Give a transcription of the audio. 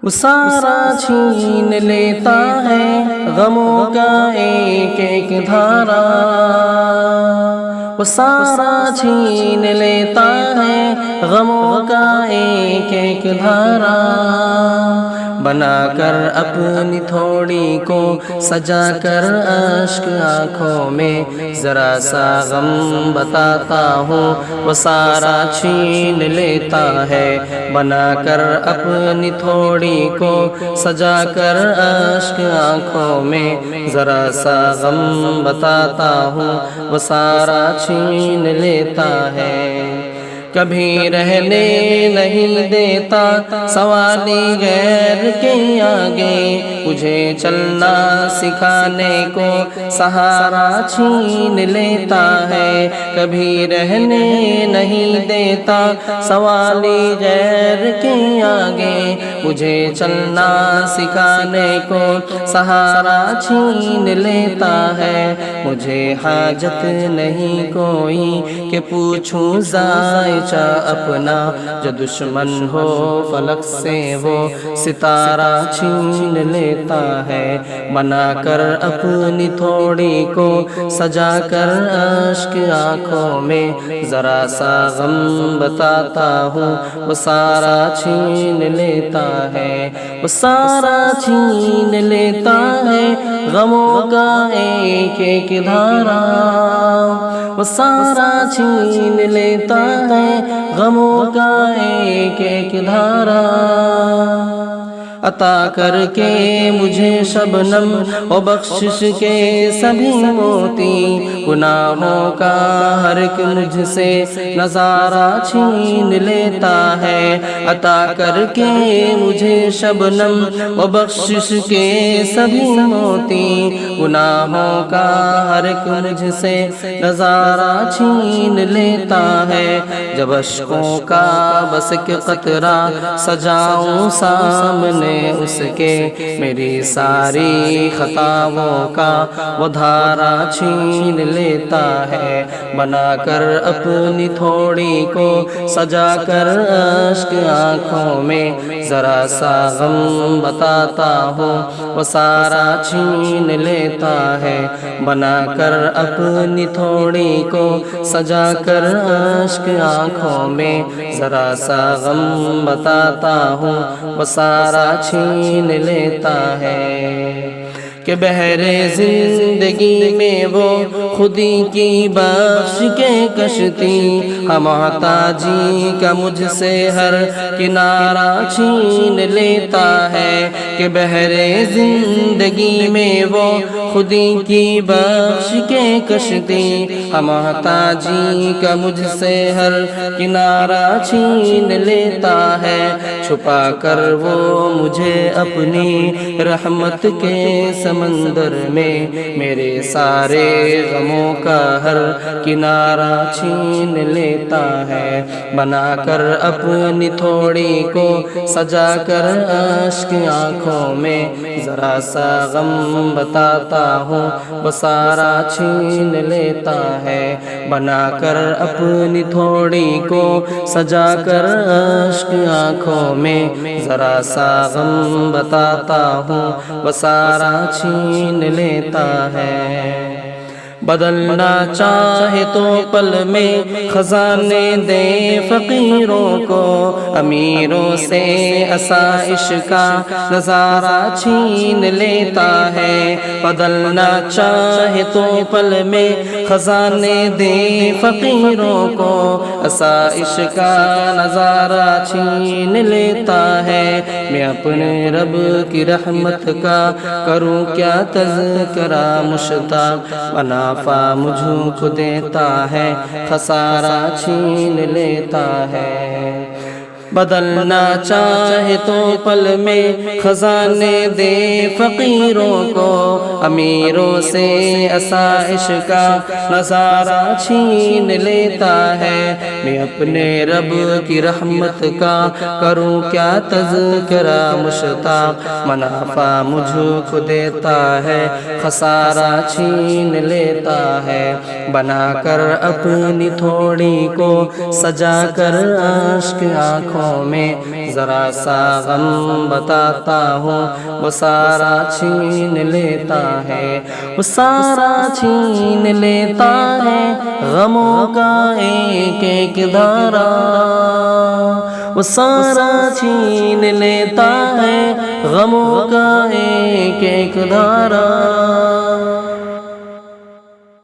وہ سارا چھین لیتا ہے غموں کا ایک ایک دھارا، وہ سارا چھین لیتا ہے غموں کا ایک ایک دھارا، بنا کر اپنی تھوڑی کو سجا کر اشک آنکھوں میں ذرا سا غم بتاتا ہوں، وہ سارا چھین لیتا ہے، بنا کر اپنی تھوڑی کو سجا کر اشک آنکھوں میں ذرا سا غم بتاتا ہوں، وہ سارا چھین لیتا ہے۔ کبھی رہنے نہیں دیتا سوالی غیر کے آگے، مجھے چلنا سکھانے کو سہارا چھین لیتا ہے۔ کبھی رہنے نہیں دیتا سوالی غیر کے آگے، مجھے چلنا سکھانے کو سہارا چھین لیتا ہے۔ مجھے حاجت نہیں کوئی کہ پوچھوں ذائقہ اپنا، جو دشمن ہو فلک سے وہ ستارہ چھین لیتا ہے، بنا کر اپنی تھوڑی کو سجا کر اشک آنکھوں میں ذرا سا غم بتاتا ہوں، وہ سارا چھین لیتا ہے، وہ سارا چھین لیتا ہے غموں کا ایک ایک دھارا، وہ سارا چھین لیتا ہے غموں کا ایک ایک دھارا، عطا کر کے مجھے شبنم و بخشش کے سبھی موتی، گناہوں کا ہر ایک مجھ سے نظارہ چھین لیتا ہے، عطا کر کے مجھے شبنم و بخشش کے سبھی موتی، گناہوں کا ہر ایک مجھ سے نظارہ چھین لیتا ہے۔ جب اشکوں کا بس ایک قطرہ سجاؤں سامنے اس کے، میری ساری خطاؤں کا وہ دھارا چھین لیتا ہے، بنا کر اپنی تھوڑی کو سجا کر اشک آنکھوں میں ذرا سا غم بتاتا ہوں، وہ سارا چھین لیتا ہے، بنا کر اپنی تھوڑی کو سجا کر اشک آنکھوں میں ذرا سا غم بتاتا ہوں، وہ سارا چھین لیتا ہے۔ کہ بحر زندگی میں وہ خودی کی بخش کے کشتی، محتاجی کا مجھ سے ہر کنارہ چھین لیتا ہے۔ کہ بحر زندگی میں وہ خودی کی بخش کے کشتی، محتاجی کا مجھ سے ہر کنارہ چھین لیتا ہے، چھپا کر وہ مجھے اپنی رحمت کے سمندر میں میرے سارے غموں کا ہر کنارہ چھین لیتا ہے، بنا کر اپنی تھوڑی کو سجا کر اشک آنکھوں میں ذرا سا غم بتاتا ہوں، وہ سارا چھین لیتا ہے، بنا کر اپنی تھوڑی کو سجا کر اشک آنکھوں میں ذرا سا غم بتاتا ہوں، وہ سارا چھین لیتا ہے۔ بدلنا چاہے تو پل میں خزانے دے فقیروں کو، امیروں سے آسائش کا نظارہ چھین لیتا ہے۔ بدلنا چاہے تو پل میں خزانے دے فقیروں کو، آسائش کا نظارہ چھین لیتا ہے۔ میں اپنے رب کی رحمت کا کروں کیا تذکرہ، مشتاق منافع مجھوں کو دیتا ہے، خسارہ چھین لیتا ہے۔ بدلنا چاہے تو پل میں خزانے دے فقیروں کو، امیروں سے آسائش کا نظارہ چھین لیتا ہے۔ میں اپنے رب کی رحمت کا کروں کیا تذکرہ، مشتاق منافع مجھوں کو دیتا ہے، خسارہ چھین لیتا ہے۔ بنا کر اپنی تھوڑی کو سجا کر اشک آنکھوں پریشانیوں میں ذرا سا غم بتاتا ہوں وہ سارا چھین لیتا ہے، وہ سارا چھین لیتا ہے، غموں کا ایک ایک دھارا وہ سارا چھین لیتا ہے، غموں کا ایک ایک دھارا۔